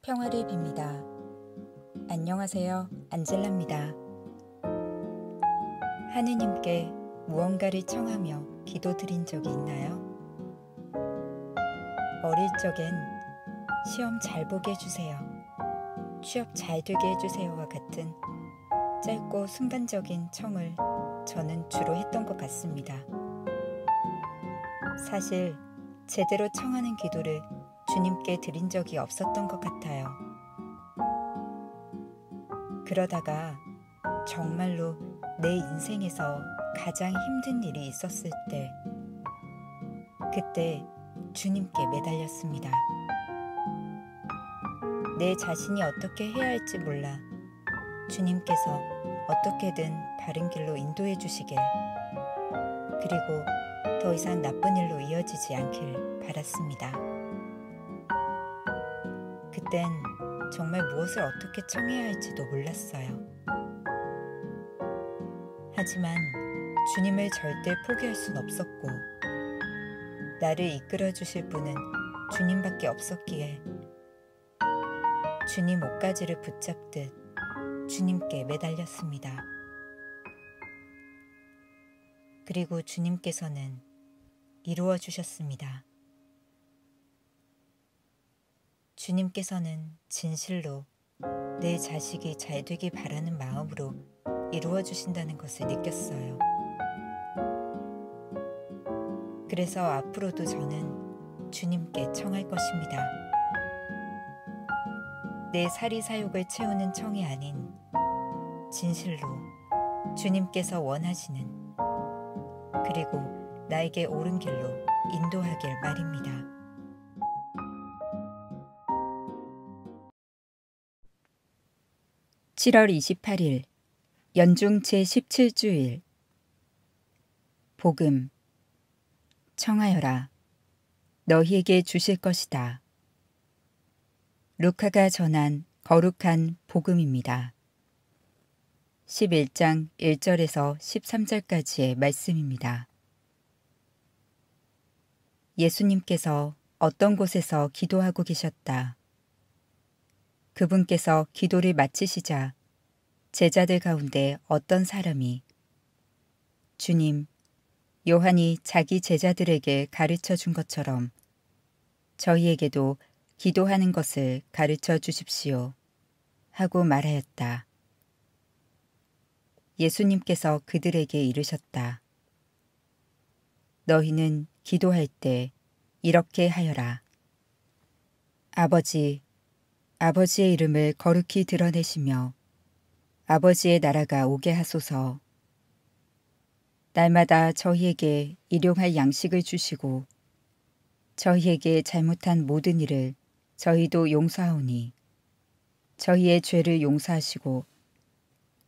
평화를 빕니다. 안녕하세요. 안젤라입니다. 하느님께 무언가를 청하며 기도드린 적이 있나요? 어릴 적엔 시험 잘 보게 해주세요. 취업 잘 되게 해주세요와 같은 짧고 순간적인 청을 저는 주로 했던 것 같습니다. 사실 제대로 청하는 기도를 주님께 드린 적이 없었던 것 같아요. 그러다가 정말로 내 인생에서 가장 힘든 일이 있었을 때, 그때 주님께 매달렸습니다. 내 자신이 어떻게 해야 할지 몰라 주님께서 어떻게든 바른 길로 인도해 주시길, 그리고 더 이상 나쁜 일로 이어지지 않길 바랐습니다. 그땐 정말 무엇을 어떻게 청해야 할지도 몰랐어요. 하지만 주님을 절대 포기할 순 없었고, 나를 이끌어 주실 분은 주님밖에 없었기에 주님 옷가지를 붙잡듯 주님께 매달렸습니다. 그리고 주님께서는 이루어 주셨습니다. 주님께서는 진실로 내 자식이 잘 되길 바라는 마음으로 이루어 주신다는 것을 느꼈어요. 그래서 앞으로도 저는 주님께 청할 것입니다. 내 사리사욕을 채우는 청이 아닌 진실로 주님께서 원하시는, 그리고 나에게 옳은 길로 인도하길 말입니다. (7월 28일) 연중 제17주일. 복음. 청하여라. 너희에게 주실 것이다. 루카가 전한 거룩한 복음입니다. 11장 1절에서 13절까지의 말씀입니다. 예수님께서 어떤 곳에서 기도하고 계셨다. 그분께서 기도를 마치시자 제자들 가운데 어떤 사람이 주님, 요한이 자기 제자들에게 가르쳐 준 것처럼 저희에게도 기도하는 것을 가르쳐 주십시오 하고 말하였다. 예수님께서 그들에게 이르셨다. 너희는 기도할 때 이렇게 하여라. 아버지, 아버지의 이름을 거룩히 드러내시며 아버지의 나라가 오게 하소서. 날마다 저희에게 일용할 양식을 주시고 저희에게 잘못한 모든 일을 저희도 용서하오니 저희의 죄를 용서하시고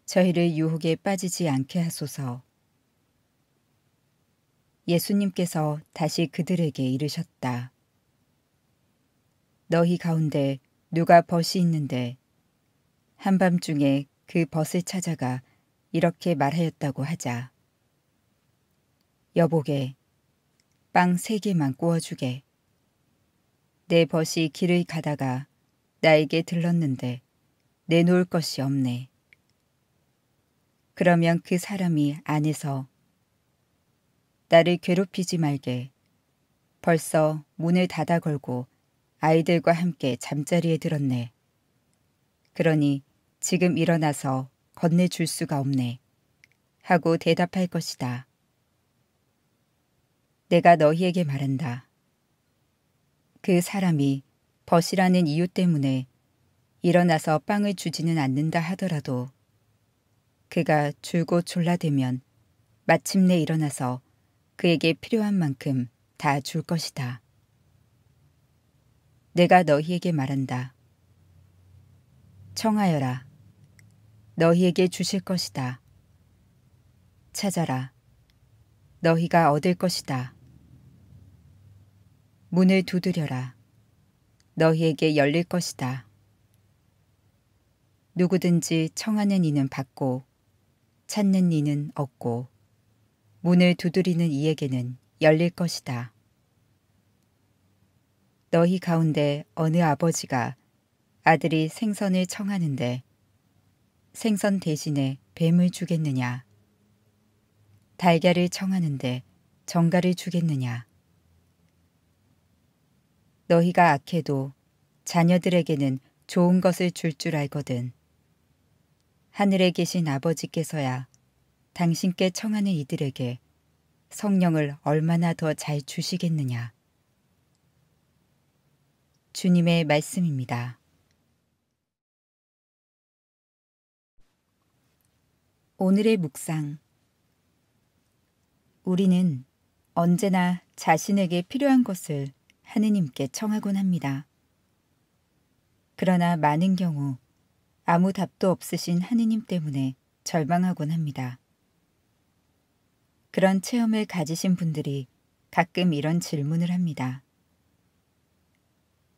저희를 유혹에 빠지지 않게 하소서. 예수님께서 다시 그들에게 이르셨다. 너희 가운데 누가 벗이 있는데 한밤중에 그 벗을 찾아가 이렇게 말하였다고 하자. 여보게, 빵 3개만 구워주게. 내 벗이 길을 가다가 나에게 들렀는데 내놓을 것이 없네. 그러면 그 사람이 안에서 나를 괴롭히지 말게. 벌써 문을 닫아 걸고 아이들과 함께 잠자리에 들었네. 그러니 지금 일어나서 건네줄 수가 없네. 하고 대답할 것이다. 내가 너희에게 말한다. 그 사람이 벗이라는 이유 때문에 일어나서 빵을 주지는 않는다 하더라도 그가 줄곧 졸라대면 마침내 일어나서 그에게 필요한 만큼 다 줄 것이다. 내가 너희에게 말한다. 청하여라. 너희에게 주실 것이다. 찾아라. 너희가 얻을 것이다. 문을 두드려라. 너희에게 열릴 것이다. 누구든지 청하는 이는 받고 찾는 이는 얻고 문을 두드리는 이에게는 열릴 것이다. 너희 가운데 어느 아버지가 아들이 생선을 청하는데 생선 대신에 뱀을 주겠느냐? 달걀을 청하는데 정갈을 주겠느냐? 너희가 악해도 자녀들에게는 좋은 것을 줄 줄 알거든. 하늘에 계신 아버지께서야 당신께 청하는 이들에게 성령을 얼마나 더 잘 주시겠느냐. 주님의 말씀입니다. 오늘의 묵상. 우리는 언제나 자신에게 필요한 것을 하느님께 청하곤 합니다. 그러나 많은 경우 아무 답도 없으신 하느님 때문에 절망하곤 합니다. 그런 체험을 가지신 분들이 가끔 이런 질문을 합니다.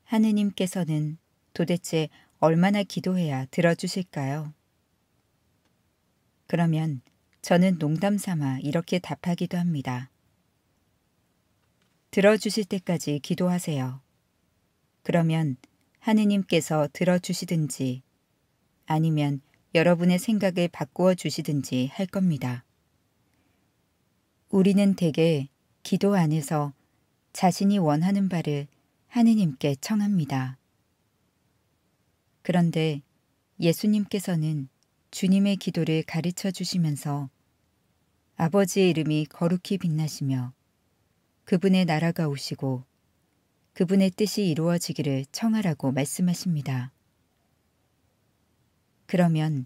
하느님께서는 도대체 얼마나 기도해야 들어주실까요? 그러면 저는 농담 삼아 이렇게 답하기도 합니다. 들어주실 때까지 기도하세요. 그러면 하느님께서 들어주시든지 아니면 여러분의 생각을 바꾸어 주시든지 할 겁니다. 우리는 대개 기도 안에서 자신이 원하는 바를 하느님께 청합니다. 그런데 예수님께서는 주님의 기도를 가르쳐 주시면서 아버지의 이름이 거룩히 빛나시며 그분의 나라가 오시고 그분의 뜻이 이루어지기를 청하라고 말씀하십니다. 그러면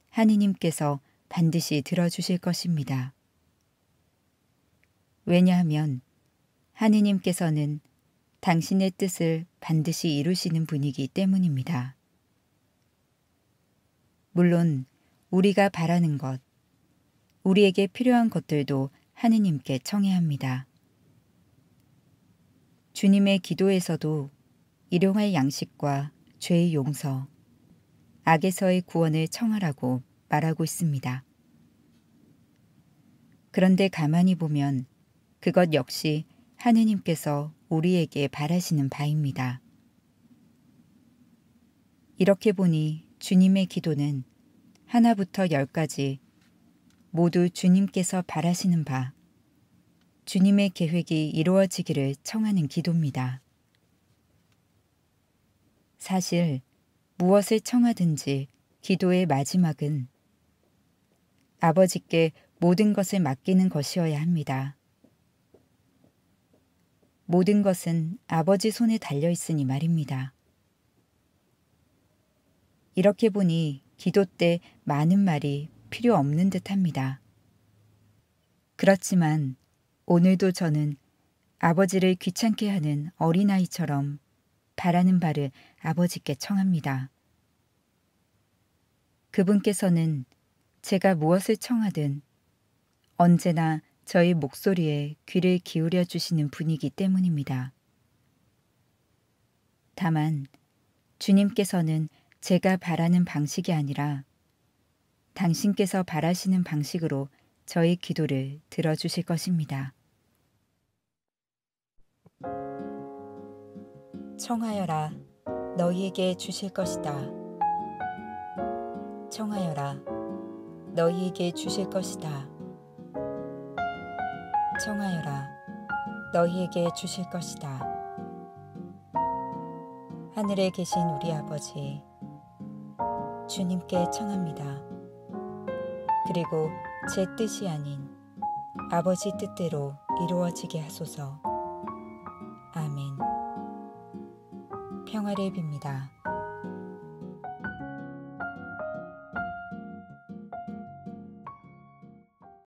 하느님께서 반드시 들어주실 것입니다. 왜냐하면 하느님께서는 당신의 뜻을 반드시 이루시는 분이기 때문입니다. 물론 우리가 바라는 것, 우리에게 필요한 것들도 하느님께 청해야 합니다. 주님의 기도에서도 일용할 양식과 죄의 용서, 악에서의 구원을 청하라고 말하고 있습니다. 그런데 가만히 보면 그것 역시 하느님께서 우리에게 바라시는 바입니다. 이렇게 보니 주님의 기도는 하나부터 10까지 모두 주님께서 바라시는 바, 주님의 계획이 이루어지기를 청하는 기도입니다. 사실 무엇을 청하든지 기도의 마지막은 아버지께 모든 것을 맡기는 것이어야 합니다. 모든 것은 아버지 손에 달려 있으니 말입니다. 이렇게 보니 기도 때 많은 말이 필요 없는 듯 합니다. 그렇지만 오늘도 저는 아버지를 귀찮게 하는 어린아이처럼 바라는 바를 아버지께 청합니다. 그분께서는 제가 무엇을 청하든 언제나 저희 목소리에 귀를 기울여 주시는 분이기 때문입니다. 다만 주님께서는 제가 바라는 방식이 아니라 당신께서 바라시는 방식으로 저희 기도를 들어주실 것입니다. 청하여라, 너희에게 주실 것이다. 청하여라, 너희에게 주실 것이다. 청하여라, 너희에게 주실 것이다. 하늘에 계신 우리 아버지, 주님께 청합니다. 그리고 제 뜻이 아닌 아버지 뜻대로 이루어지게 하소서. 아멘. 평화를 빕니다.